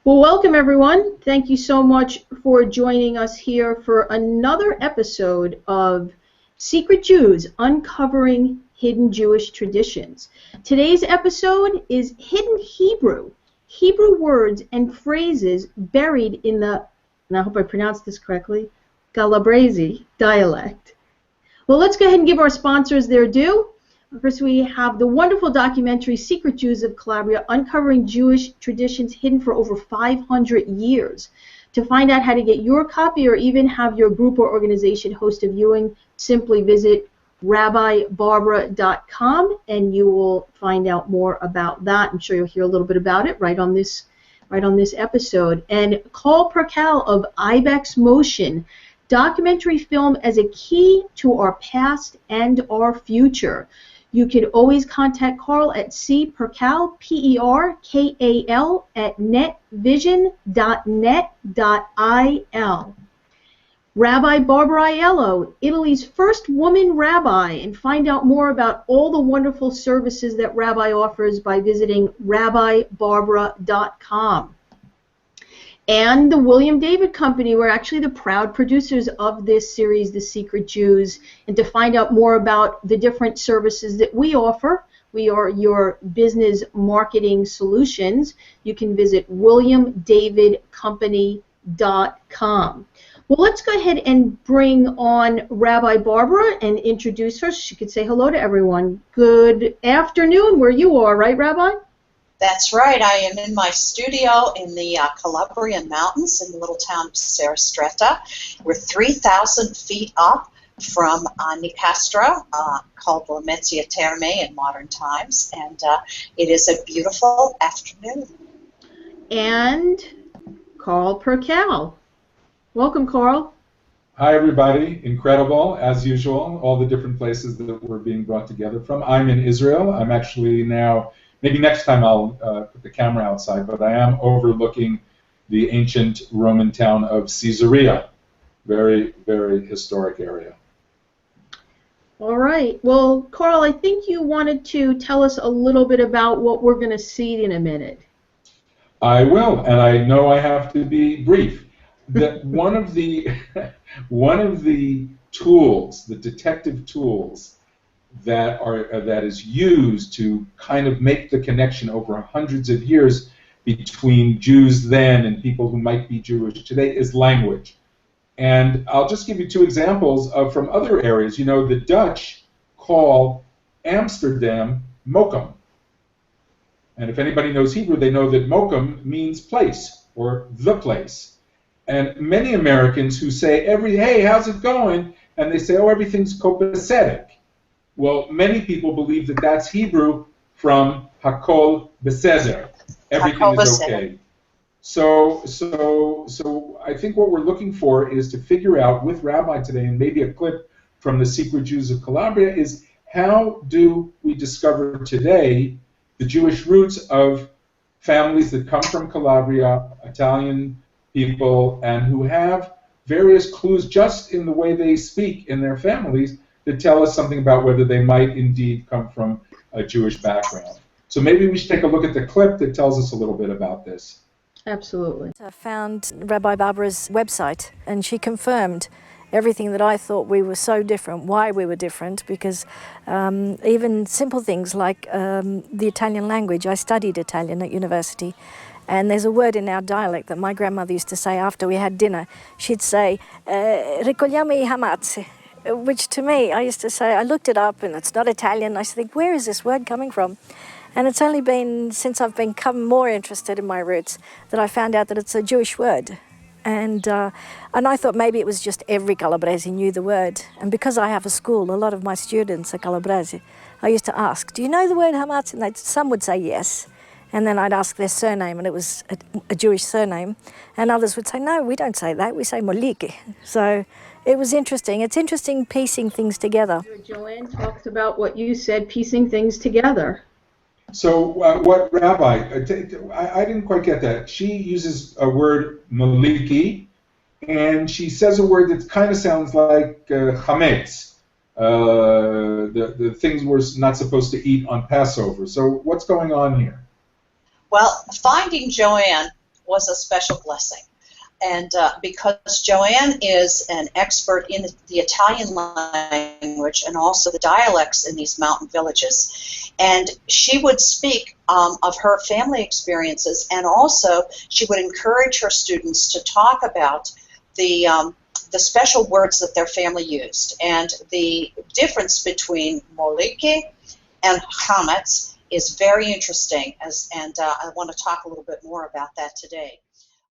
Well, welcome everyone. Thank you so much for joining us here for another episode of Secret Jews, Uncovering Hidden Jewish Traditions. Today's episode is Hidden Hebrew words and phrases buried in the, and I hope I pronounced this correctly, Calabria dialect. Well, let's go ahead and give our sponsors their due. First, we have the wonderful documentary Secret Jews of Calabria, uncovering Jewish traditions hidden for over 500 years. To find out how to get your copy or even have your group or organization host a viewing, simply visit RabbiBarbara.com and you will find out more about that. I'm sure you'll hear a little bit about it right on this episode. And Carl Perkal of IbexMotion, documentary film as a key to our past and our future. You can always contact Carl at cperkal, P-E-R-K-A-L, at netvision.net.il. Rabbi Barbara Aiello, Italy's first woman rabbi, and find out more about all the wonderful services that Rabbi offers by visiting RabbiBarbara.com. And the William David Company, we're actually the proud producers of this series, The Secret Jews. And to find out more about the different services that we offer, we are your business marketing solutions. You can visit WilliamDavidCompany.com. Well, let's go ahead and bring on Rabbi Barbara and introduce her. She could say hello to everyone. Good afternoon, where you are, right, Rabbi? That's right. I am in my studio in the Calabrian Mountains in the little town of Serrastretta. We're 3,000 feet up from Nicastro, called La Mezzia Terme in modern times, and it is a beautiful afternoon. And Carl Perkal. Welcome, Carl. Hi, everybody. Incredible, as usual, all the different places that we're being brought together from. I'm in Israel. I'm actually now... Maybe next time I'll put the camera outside, but I am overlooking the ancient Roman town of Caesarea. Very, very historic area. All right. Well, Carl, I think you wanted to tell us a little bit about what we're going to see in a minute. I will, and I know I have to be brief. That one of the tools, the detective tools, that is used to kind of make the connection over hundreds of years between Jews then and people who might be Jewish today is language. And I'll just give you two examples from other areas. You know, the Dutch call Amsterdam Mokum. And if anybody knows Hebrew, they know that Mokum means place or the place. And many Americans who say, hey, how's it going? And they say, oh, everything's copacetic. Well, many people believe that that's Hebrew from Hakol Besezer. Everything is okay. So I think what we're looking for is to figure out with Rabbi today, and maybe a clip from the Secret Jews of Calabria, is how do we discover today the Jewish roots of families that come from Calabria, Italian people, and who have various clues just in the way they speak in their families that tell us something about whether they might indeed come from a Jewish background. So maybe we should take a look at the clip that tells us a little bit about this. Absolutely. I found Rabbi Barbara's website, and she confirmed everything that I thought we were so different, why we were different, because even simple things like the Italian language. I studied Italian at university, and there's a word in our dialect that my grandmother used to say after we had dinner. She'd say, "Ricogliamo I hamazzi," which to me, I used to say, I looked it up, and it's not Italian. I used to think, where is this word coming from? And it's only been since I've become more interested in my roots that I found out that it's a Jewish word. And I thought maybe it was just every Calabrese knew the word. And because I have a school, a lot of my students are Calabrese, I used to ask, do you know the word hamaz? And some would say yes. And then I'd ask their surname, and it was a Jewish surname. And others would say, no, we don't say that, we say moliki. So it was interesting. It's interesting piecing things together. Joanne talks about what you said, piecing things together. So what, Rabbi, I didn't quite get that. She uses a word maliki, and she says a word that kind of sounds like chametz, the things we're not supposed to eat on Passover. So what's going on here? Well, finding Joanne was a special blessing. And because Joanne is an expert in the Italian language and also the dialects in these mountain villages, and she would speak of her family experiences, and also she would encourage her students to talk about the special words that their family used. And the difference between moliki and chametz is very interesting, and I want to talk a little bit more about that today.